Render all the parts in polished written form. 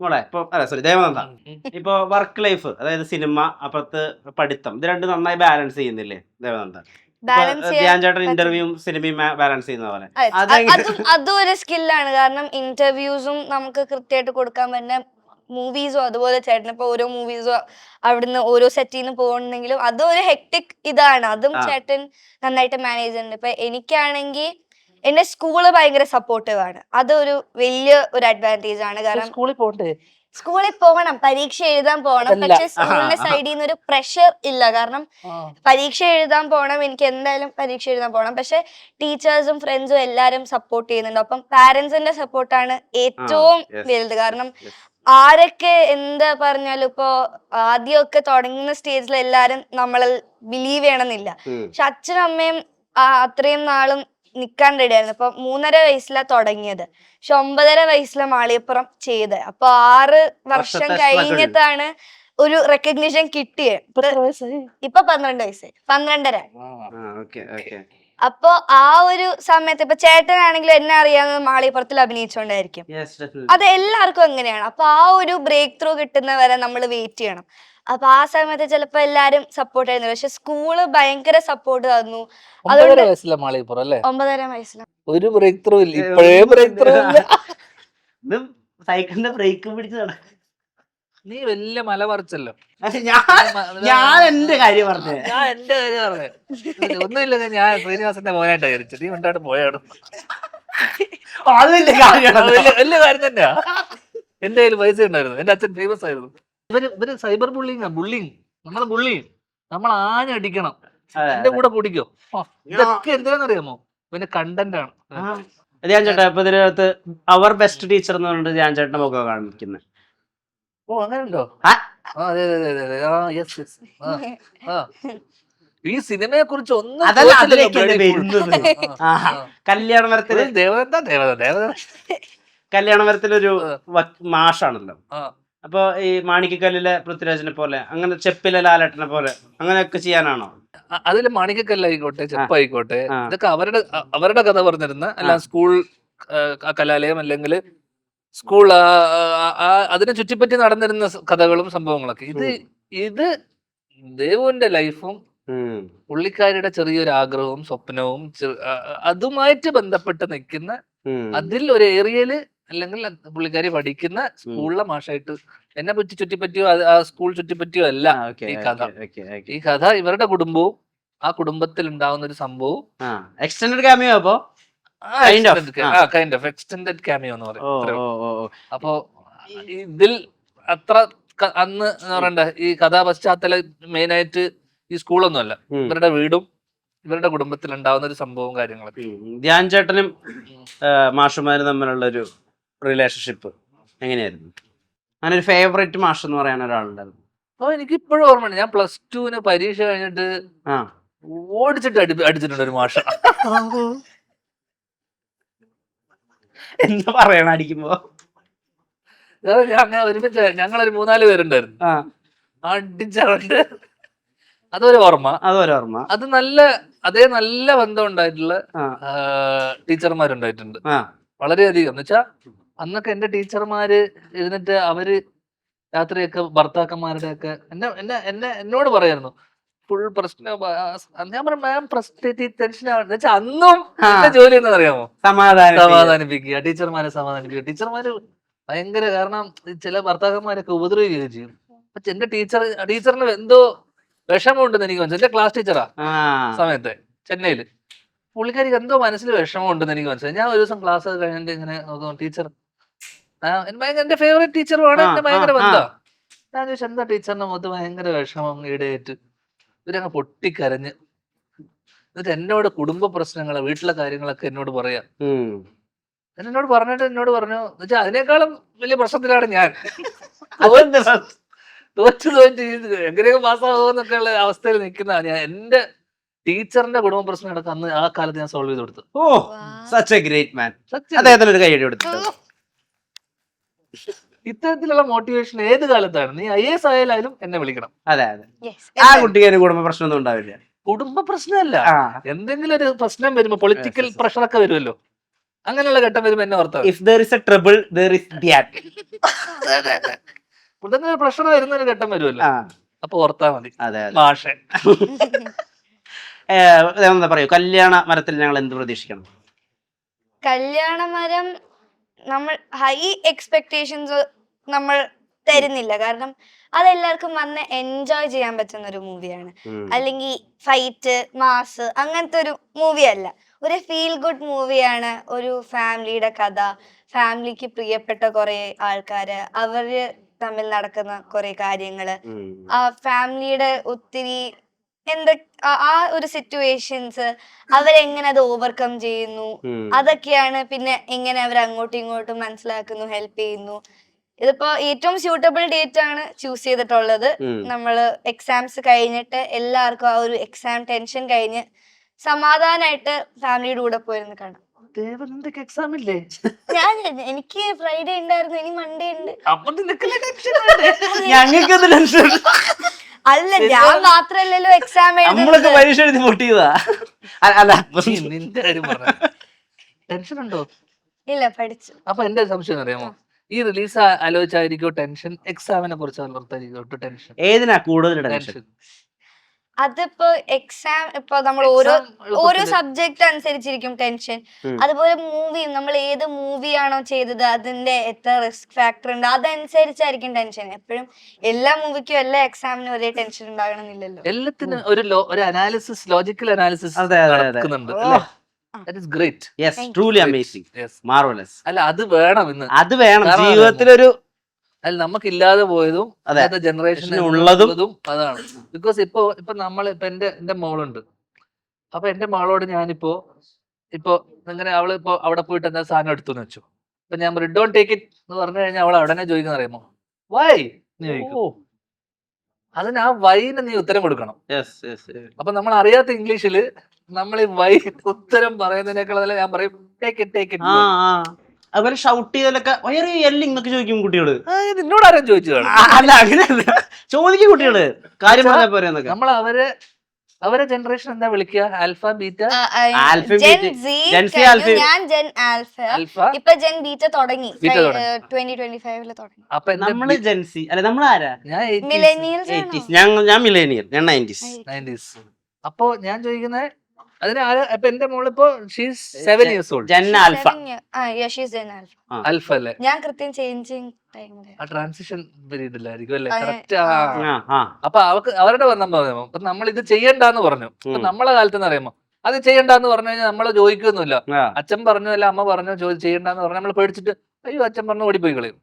മോളെ ഇപ്പൊ അല്ല സോറി ദേവനന്ദ, ഇപ്പൊ വർക്ക് ലൈഫ് അതായത് സിനിമ അപ്പുറത്ത് പഠിത്തം ഇത് രണ്ടും നന്നായി ബാലൻസ് ചെയ്യുന്നില്ലേ ദേവനന്ദ? ധ്യാൻ ചേട്ടൻ ഇന്റർവ്യൂവും സിനിമയും ബാലൻസ് ചെയ്യുന്ന പോലെ അതും ഒരു സ്കില്ലാണ്. കാരണം ഇന്റർവ്യൂസും നമുക്ക് കൃത്യമായിട്ട് കൊടുക്കാൻ പറ്റുന്ന മൂവീസും അതുപോലെ ചേട്ടൻ ഇപ്പൊ ഓരോ മൂവീസും അവിടുന്ന് ഓരോ സെറ്റിൽ നിന്ന് പോകുന്നുണ്ടെങ്കിലും അതും ഒരു ഹെക്ടിക് ഇതാണ്. അതും ചേട്ടൻ നന്നായിട്ട് മാനേജ് ചെയ്യുന്നുണ്ട്. ഇപ്പൊ എനിക്കാണെങ്കിൽ എന്റെ സ്കൂള് ഭയങ്കര സപ്പോർട്ടീവ് ആണ്. അതൊരു വലിയ ഒരു അഡ്വാൻറ്റേജ് ആണ്. കാരണം സ്കൂളിൽ പോകണം, പരീക്ഷ എഴുതാൻ പോകണം. പക്ഷെ സ്കൂളിന്റെ സൈഡിൽ നിന്ന് ഒരു പ്രഷർ ഇല്ല. കാരണം പരീക്ഷ എഴുതാൻ പോകണം, എനിക്ക് എന്തായാലും പരീക്ഷ എഴുതാൻ പോകണം. പക്ഷെ ടീച്ചേഴ്സും ഫ്രണ്ട്സും എല്ലാരും സപ്പോർട്ട് ചെയ്യുന്നുണ്ട്. അപ്പം പാരന്റ്സിന്റെ സപ്പോർട്ടാണ് ഏറ്റവും വലുത്. കാരണം ആരൊക്കെ എന്താ പറഞ്ഞാലും ഇപ്പൊ ആദ്യമൊക്കെ തുടങ്ങുന്ന സ്റ്റേജിൽ എല്ലാരും നമ്മളെ ബിലീവ് ചെയ്യണമെന്നില്ല. പക്ഷെ അച്ഛനും അമ്മയും അത്രയും നാളും നിക്കാൻ റെഡിയായിരുന്നു. ഇപ്പൊ 3.5 വയസ്സിലാണ് തുടങ്ങിയത്. പക്ഷെ 9.5 വയസ്സിലെ മാളികപ്പുറം ചെയ്ത്. അപ്പൊ 6 വർഷം കഴിഞ്ഞിട്ടാണ് ഒരു റെക്കഗ്നിഷൻ കിട്ടിയത്. ഇപ്പൊ 12 വയസ്സായി, 12.5. അപ്പൊ ആ ഒരു സമയത്ത് ഇപ്പൊ ചേട്ടനാണെങ്കിലും എന്നെ അറിയാവുന്നത് മാളികപ്പുറത്തിൽ അഭിനയിച്ചോണ്ടായിരിക്കും. അത് എല്ലാവർക്കും എങ്ങനെയാണ്. അപ്പൊ ആ ഒരു ബ്രേക്ക് ത്രൂ കിട്ടുന്നവരെ നമ്മൾ വെയിറ്റ് ചെയ്യണം. അപ്പൊ ആ സമയത്ത് ചിലപ്പോ എല്ലാരും സപ്പോർട്ട് ചെയ്യുന്നു. പക്ഷെ സ്കൂള് ഭയങ്കര സപ്പോർട്ട് തന്നു. 9.5 വയസ്സിലെ മാളികപ്പുറം അല്ലേ? 9.5 വയസ്സിലാണ്. ഒരു ബ്രേക്ക് ത്രൂ ഇല്ല, ഇപ്പോഴേ ബ്രേക്ക് ത്രൂ ഇല്ല. സൈക്കിളിന്റെ ബ്രേക്ക് പിടിച്ച് നടക്കും. നീ വലിയ മല പറിച്ചല്ലോ. ഞാൻ എന്റെ കാര്യം പറഞ്ഞേ, ഞാൻ എന്റെ കാര്യം പറഞ്ഞേ. ഒന്നുമില്ല, ഞാൻ ശ്രീനിവാസന്റെ മോനായിട്ടാ വിചാരിച്ചു. നീ ഉണ്ടായിട്ട് പോയാണ്. അത് വലിയ വലിയ കാര്യം തന്നെയാ. എന്റെ കയ്യിൽ പൈസ ഉണ്ടായിരുന്നു, എന്റെ അച്ഛൻ ഫേമസ് ആയിരുന്നു. ഇവര് സൈബർ ബുള്ളിങ്, നമ്മളെ ബുള്ളിങ് നമ്മൾ ആഞ്ഞടിക്കണം. എന്റെ കൂടെ പൊടിക്കോ. ഇതൊക്കെ എന്തിനാന്നറിയാമോ? പിന്നെ കണ്ടന്റ് ആണ്. ധ്യാൻ ചേട്ടാ ഇപ്പൊ ഇതിനകത്ത് അവർ ബെസ്റ്റ് ടീച്ചർ എന്ന് പറഞ്ഞിട്ട് ധ്യാൻ ചേട്ടന്റെ മുഖം കാണിക്കുന്നത്. ഓ അങ്ങനെയുണ്ടോ? ഈ സിനിമയെ കുറിച്ച് ഒന്നും കല്യാണമരത്തില് കല്യാണമരത്തിലൊരു മാഷാണല്ലോ. അപ്പൊ ഈ മാണിക്കക്കല്ലിലെ പൃഥ്വിരാജിനെ പോലെ അങ്ങനെ ചെപ്പിലെ ലാലേട്ടനെ പോലെ അങ്ങനെയൊക്കെ ചെയ്യാനാണോ? അതില് മാണിക്കക്കല്ലായിക്കോട്ടെ ചെപ്പായിക്കോട്ടെ ഇതൊക്കെ അവരുടെ കഥ പറഞ്ഞിരുന്ന അല്ല സ്കൂൾ കലാലയം അല്ലെങ്കിൽ സ്കൂൾ അതിനെ ചുറ്റിപ്പറ്റി നടന്നിരുന്ന കഥകളും സംഭവങ്ങളൊക്കെ. ഇത് ദേവുവിന്റെ ലൈഫും പുള്ളിക്കാരിയുടെ ചെറിയൊരു ആഗ്രഹവും സ്വപ്നവും അതുമായിട്ട് ബന്ധപ്പെട്ട് നിൽക്കുന്ന അതിൽ ഒരു ഏരിയയില് അല്ലെങ്കിൽ പുള്ളിക്കാരി പഠിക്കുന്ന സ്കൂളിലെ മാഷായിട്ട് എന്നെ പറ്റി ചുറ്റിപ്പറ്റിയോ ആ സ്കൂൾ ചുറ്റിപ്പറ്റിയോ അല്ല ഈ കഥ. ഈ കഥ ഇവരുടെ കുടുംബവും ആ കുടുംബത്തിൽ ഉണ്ടാവുന്ന ഒരു സംഭവവും എക്സ്റ്റൻഡഡ് ക്യാമിയോ. അപ്പോ കൈൻഡ് ഓഫ് എക്സ്റ്റൻഡഡ് ക്യാമിയോ എന്ന് പറയും. അപ്പോ ഇതിൽ അത്ര അന്ന് പറയണ്ട ഈ കഥാ പശ്ചാത്തലം മെയിനായിട്ട് ഈ സ്കൂളൊന്നും അല്ല, ഇവരുടെ വീടും ഇവരുടെ കുടുംബത്തിൽ ഉണ്ടാവുന്ന ഒരു സംഭവവും കാര്യങ്ങളൊക്കെ. ധ്യാൻ ചേട്ടനും മാഷുമാരും തമ്മിലുള്ള ഒരു റിലേഷൻഷിപ്പ് എങ്ങനെയായിരുന്നു? അങ്ങനെ ഒരു ഫേവറേറ്റ് മാഷ് എന്ന് പറയാൻ ഒരാളുണ്ടായിരുന്നു? അപ്പൊ എനിക്ക് ഇപ്പോഴും ഓർമ്മയുണ്ട്, ഞാൻ +2 പരീക്ഷ കഴിഞ്ഞിട്ട് ഓടിച്ചിട്ട് അടിച്ചിട്ടുണ്ട് ഒരു മാഷ. എന്താ പറയണ അടിക്കുമ്പോ? ഒരുമിച്ച് ഞങ്ങളൊരു 3-4 പേരുണ്ടായിരുന്നു. അടിച്ചുണ്ട്. അതൊരു ഓർമ്മ. അത് അതേ നല്ല ബന്ധം ഉണ്ടായിട്ടുള്ള ടീച്ചർമാരുണ്ടായിട്ടുണ്ട് വളരെയധികം. എന്ന് വെച്ചാ അന്നൊക്കെ എന്റെ ടീച്ചർമാര് ഇരുന്നിട്ട് അവര് രാത്രിയൊക്കെ ഭർത്താക്കന്മാരുടെ ഒക്കെ എന്നോട് പറയായിരുന്നു ഫുൾ പ്രശ്നം. ഞാൻ പറഞ്ഞു മാം ടെൻഷൻ ആവുന്ന വെച്ചാൽ അന്നും എന്റെ ജോലി എന്താ അറിയാമോ? സമാധാനിപ്പിക്കുക, ടീച്ചർമാരെ സമാധാനിപ്പിക്കുക. ടീച്ചർമാര് ഭയങ്കര, കാരണം ചില ഭർത്താക്കന്മാരൊക്കെ ഉപദ്രവിക്കുകയും ചെയ്യും. അപ്പൊ എന്റെ ടീച്ചറിന് എന്തോ വിഷമമുണ്ടെന്ന് എനിക്ക് മനസ്സിലായി. എന്റെ ക്ലാസ് ടീച്ചറാ സമയത്ത് ചെന്നൈയില്. പുള്ളിക്കാരിക്ക് എന്തോ മനസ്സിൽ വിഷമമുണ്ടെന്ന് എനിക്ക് മനസ്സിലായി. ഞാൻ ഒരു ദിവസം ക്ലാസ് കഴിഞ്ഞിട്ട് ഇങ്ങനെ നോക്കുന്നു, ടീച്ചർ എന്റെ ഫേവറേറ്റ് ടീച്ചറുമാണ്, എന്റെ ഭയങ്കര ബന്ധം. ഞാൻ ചോദിച്ചു എന്താ ടീച്ചറിന്റെ മുഖത്ത് ഭയങ്കര വിഷമം ഈടെയായിട്ട്? ഇവരങ്ങ് പൊട്ടിക്കരഞ്ഞ് എന്നിട്ട് എന്നോട് കുടുംബ പ്രശ്നങ്ങള് വീട്ടിലെ കാര്യങ്ങളൊക്കെ എന്നോട് പറയാം. എന്നോട് പറഞ്ഞിട്ട് എന്നോട് പറഞ്ഞു എന്നുവെച്ചാൽ അതിനേക്കാളും വലിയ പ്രശ്നത്തിലാണ് ഞാൻ. തോറ്റ് എങ്ങനെയൊക്കെ പാസ്സാകുമെന്നൊക്കെ ഉള്ള അവസ്ഥയിൽ നിൽക്കുന്ന ഞാൻ. എന്റെ ടീച്ചറിന്റെ കുടുംബ പ്രശ്നങ്ങളൊക്കെ അന്ന് ആ കാലത്ത് ഞാൻ സോൾവ് ചെയ്ത് കൊടുത്തു. ഇത്തരത്തിലുള്ള മോട്ടിവേഷൻ ഏത് കാലത്താണ്. നീ IAS ആയാലും എന്നെ വിളിക്കണം. അതെ ആ കുട്ടിക്ക് കുടുംബ പ്രശ്നമൊന്നും ഉണ്ടാവില്ല. കുടുംബ പ്രശ്നമല്ല, എന്തെങ്കിലും ഒരു പ്രശ്നം വരുമ്പോ പൊളിറ്റിക്കൽ പ്രഷറൊക്കെ വരുമല്ലോ, അങ്ങനെയുള്ള ഘട്ടം വരുമ്പോ എന്നെ ഓർത്താ if there is a trouble there is that. ഉടനെ ഒരു പ്രശ്നം വരുന്ന ഒരു ഘട്ടം വരുമല്ലോ, അപ്പൊ ഓർത്താ മതി അതെ അതെ. ഭാഷ. എന്താ പറയൂ, കല്യാണ മരത്തിൽ ഞങ്ങൾ എന്ത് പ്രതീക്ഷിക്കണം? കല്യാണമരം നമ്മൾ ഹൈ എക്സ്പെക്ടേഷൻസ് നമ്മൾ തരുന്നില്ല, കാരണം അതെല്ലാവർക്കും വന്ന് എൻജോയ് ചെയ്യാൻ പറ്റുന്ന ഒരു മൂവിയാണ്. അല്ലെങ്കിൽ ഫൈറ്റ് മാസ് അങ്ങനത്തെ ഒരു മൂവി അല്ല, ഒരു ഫീൽ ഗുഡ് മൂവിയാണ്. ഒരു ഫാമിലിയുടെ കഥ, ഫാമിലിക്ക് പ്രിയപ്പെട്ട കുറെ ആൾക്കാര്, അവര് തമ്മിൽ നടക്കുന്ന കുറെ കാര്യങ്ങള്, ആ ഫാമിലിയുടെ ഒത്തിരി ആ ഒരു സിറ്റുവേഷൻസ് അവരെങ്ങനെ അത് ഓവർകം ചെയ്യുന്നു, അതൊക്കെയാണ്. പിന്നെ എങ്ങനെ അവർ അങ്ങോട്ടും ഇങ്ങോട്ടും മനസ്സിലാക്കുന്നു, ഹെൽപ്പ് ചെയ്യുന്നു. ഇതിപ്പോ ഏറ്റവും സ്യൂട്ടബിൾ ഡേറ്റ് ആണ് ചൂസ് ചെയ്തിട്ടുള്ളത്. നമ്മള് എക്സാംസ് കഴിഞ്ഞിട്ട് എല്ലാവർക്കും ആ ഒരു എക്സാം ടെൻഷൻ കഴിഞ്ഞ് സമാധാനായിട്ട് ഫാമിലിയുടെ കൂടെ പോയിരുന്നു കാണാം. എക്സാം ഇല്ലേ? എനിക്ക് ഫ്രൈഡേ ഉണ്ടായിരുന്നു, ഇനി മൺഡേ ഉണ്ട്. ഞങ്ങൾക്ക് ടെൻഷൻ അല്ല, ഞാൻ മാത്രല്ലല്ലോ എക്സാം നമ്മളൊക്കെ പരീക്ഷ എഴുതി പൊട്ടിയതാ. അല്ല നിന്റെ കാര്യം പറഞ്ഞ ടെൻഷൻ ഉണ്ടോ? ഇല്ല, പഠിച്ചു. അപ്പൊ എന്റെ സംശയം അറിയാമോ, ഈ റിലീസ് ആലോചിച്ചായിരിക്കോ ടെൻഷൻ, എക്സാമിനെ കുറിച്ച് ടെൻഷൻ? ഏതിനാ കൂടുതൽ ടെൻഷൻ? അതിപ്പോ എക്സാം ഇപ്പൊ നമ്മൾ ഓരോ സബ്ജക്ട് അനുസരിച്ചിരിക്കും ടെൻഷൻ. അതുപോലെ മൂവി, നമ്മൾ ഏത് മൂവിയാണോ ചെയ്തത് അതിന്റെ എത്ര റിസ്ക് ഫാക്ടർ ഉണ്ട് അതനുസരിച്ചായിരിക്കും ടെൻഷൻ. എപ്പോഴും എല്ലാ മൂവിക്കും എല്ലാ എക്സാമിനും ഒരേ ടെൻഷൻ ഉണ്ടാകണമെന്നില്ലല്ലോ. എല്ലാത്തിനും ഒരു അനാലിസിസ്, ലോജിക്കൽ അനാലിസിസ് നടക്കുന്നുണ്ട്. That is great. Yes, truly amazing. Yes. Marvelous. അല്ല, അത് വേണം ഇന്ന്. അത് വേണം ജീവിതത്തിലൊരു. അല്ല, നമുക്കില്ലാതെ പോയതും ജനറേഷൻ ഉള്ളതും അതാണ്. ബിക്കോസ് ഇപ്പൊ എന്റെ മോളുണ്ട്. അപ്പൊ എന്റെ മോളോട് ഞാനിപ്പോ ഇങ്ങനെ അവള് ഇപ്പൊ അവിടെ പോയിട്ട് എന്താ സാധനം എടുത്തുന്ന് വെച്ചു. ഇപ്പൊ ഞാൻ ഡോണ്ട് ടേക്ക് ഇറ്റ് എന്ന് പറഞ്ഞു കഴിഞ്ഞാൽ അവൾ ഉടനെ ചോദിക്കുന്ന അറിയുമോ, വൈ നീ ചോദിക്കും. അതിന് ആ വൈന് നീ ഉത്തരം കൊടുക്കണം. അപ്പൊ നമ്മൾ അറിയാത്ത ഇംഗ്ലീഷില് നമ്മൾ ഈ വൈ ഉത്തരം പറയുന്നതിനേക്കാൾ ഞാൻ പറയും ടേക്ക് ഇറ്റ്. അതുപോലെ ഷൗട്ട് ചെയ്തലൊക്കെ എന്നൊക്കെ ചോദിക്കും കുട്ടികള്. നിന്നോട് ആരും ചോദിച്ചതാണ്? അല്ല, അങ്ങനെയല്ല, ചോദിക്കും കുട്ടികള് കാര്യം പറഞ്ഞാ പോരെ. നമ്മൾ അവരെ ജനറേഷൻ എന്താ വിളിക്കുക? ആൽഫ, ബീറ്റ, ഇപ്പൊ ജെൻ ബീറ്റ തുടങ്ങി 2025 തുടങ്ങി. അപ്പൊ നമ്മള് ജെൻസി അല്ല, നമ്മളാരാ? ഞാൻ മില്ലേനിയൽ, ഞാൻ 90s. അപ്പൊ ഞാൻ ചോദിക്കുന്നത് അതിന് ഇപ്പൊ എന്റെ മോളിപ്പോ 7 years old. Gen alpha. Alpha അല്ലേ? ഞാൻ കൃത്യം ചേഞ്ചിങ് ടൈമില് ആ ട്രാൻസിഷൻ പീരീഡ് ഇല്ലായിരിക്കും അല്ലേ? കറക്റ്റ്. അപ്പൊ അവരുടെ പറഞ്ഞോ, അപ്പൊ നമ്മൾ ഇത് ചെയ്യണ്ടെന്ന് പറഞ്ഞു. അപ്പൊ നമ്മളെ കാലത്ത് അറിയുമോ, അത് ചെയ്യണ്ടെന്ന് പറഞ്ഞു കഴിഞ്ഞാൽ നമ്മള് ചോദിക്കൊന്നുമില്ല. അച്ഛൻ പറഞ്ഞു അല്ല അമ്മ പറഞ്ഞു ചെയ്യണ്ടെന്ന് പറഞ്ഞാൽ നമ്മൾ പേടിച്ചിട്ട് അയ്യോ അച്ഛൻ പറഞ്ഞു ഓടിപ്പോയി കളയും.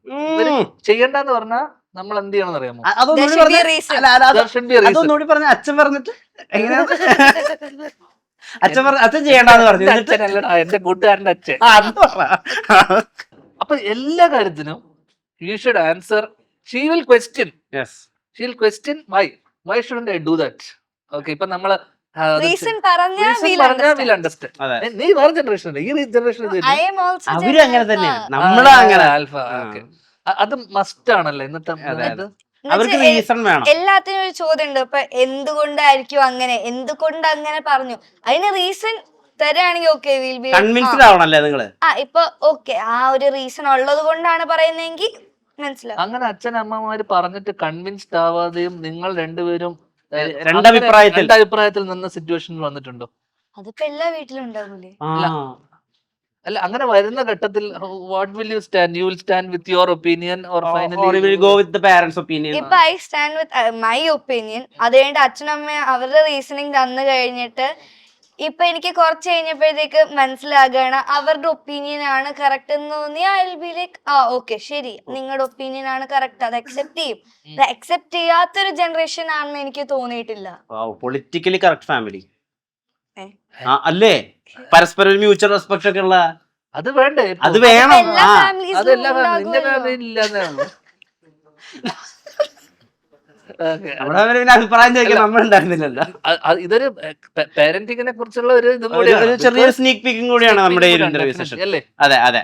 ചെയ്യണ്ടെന്ന് പറഞ്ഞാൽ നമ്മൾ എന്ത് ചെയ്യണം അറിയാമോ? അതൊന്നുകൂടി പറഞ്ഞ അച്ഛൻ പറഞ്ഞിട്ട് എങ്ങനെയാ? അച്ഛൻ ചെയ്യണ്ടെന്ന് പറഞ്ഞു. എന്റെ കൂട്ടുകാരന്റെ അച്ഛൻ. അപ്പൊ എല്ലാ കാര്യത്തിനും you should answer. She will question. Yes. She will question why shouldn't I do that? Okay, ഇപ്പൊ നമ്മള് റീസൺ പറഞ്ഞാൽ we'll understand. നീ വേറെ ജനറേഷൻ അല്ലേ, ഈ ജനറേഷൻ അവര് അങ്ങനെ തന്നെയാണ്, നമ്മള് അങ്ങനെ. ആൽഫ. ഓക്കെ, അത് മസ്റ്റ് ആണല്ലേ ഇന്നത്തെ. അവർക്ക് റീസൺ വേണം. എല്ലാത്തിനും ഒരു ചോദ്യം ഉണ്ട്. ഇപ്പൊ എന്തുകൊണ്ടായിരിക്കും അങ്ങനെ, എന്തുകൊണ്ട് അങ്ങനെ പറഞ്ഞു, അതിന് റീസൺ തരാണെങ്കിൽ ഓക്കെ, കൺവിൻസ്ഡ് ആവണല്ലേ നിങ്ങള്. ഇപ്പൊ ഓക്കെ, ആ ഒരു റീസൺ ഉള്ളത് കൊണ്ടാണ് പറയുന്നതെങ്കിൽ മനസ്സിലാവും. അങ്ങനെ അച്ഛനമ്മമാര് പറഞ്ഞിട്ട് കൺവിൻസ്ഡ് ആവാതെയും നിങ്ങൾ രണ്ടുപേരും രണ്ടഭിപ്രായത്തിൽ നിന്ന സിറ്റുവേഷൻ വന്നിട്ടുണ്ടോ? അതിപ്പോ എല്ലാ വീട്ടിലും ഉണ്ടാവൂലേ? അല്ല, അങ്ങനെ വരുന്ന ഘട്ടത്തിൽ what will you stand? You will stand with your opinion or finally you will go with the parents' opinion? ഇപ്പൊ I stand with my opinion. അത് കഴിഞ്ഞിട്ട് അച്ഛനമ്മ അവരുടെ റീസണിങ് തന്നു കഴിഞ്ഞിട്ട് ഇപ്പൊ എനിക്ക് കുറച്ച് കഴിഞ്ഞപ്പോഴത്തേക്ക് മനസ്സിലാകാണ് അവരുടെ ഒപ്പീനിയൻ ആണ് കറക്റ്റ് എന്ന് തോന്നി. I will be like okay ശരി, നിങ്ങളുടെ ഒപ്പീനിയൻ ആണ് കറക്റ്റ്, അത് അക്സെപ്റ്റ് ചെയ്യും. അത് അക്സെപ്റ്റ് ചെയ്യാത്തൊരു ജനറേഷൻ ആണെന്ന് എനിക്ക് തോന്നിയിട്ടില്ല. പൊളിറ്റിക്കലി കറക്റ്റ് ഫാമിലി അല്ലേ? പരസ്പരം മ്യൂച്വൽ റെസ്പെക്ട് ഒക്കെ ഉള്ള. അത് വേണ്ടേ? അത് വേണം. അതെല്ലാ നിന്റെ ഫാമിലിയിൽ ഇല്ലാന്നാണ്. അഭിപ്രായം ചോദിക്കാൻ നമ്മളുണ്ടായിരുന്നില്ലല്ലോ. ഇതൊരു പാരന്റിങ്ങിനെ കുറിച്ചുള്ള ഒരു ചെറിയൊരു സ്നീക് പീക്കും കൂടിയാണ് നമ്മുടെ ഈ ഇന്റർവ്യൂ സെഷൻ അല്ലേ? അതെ.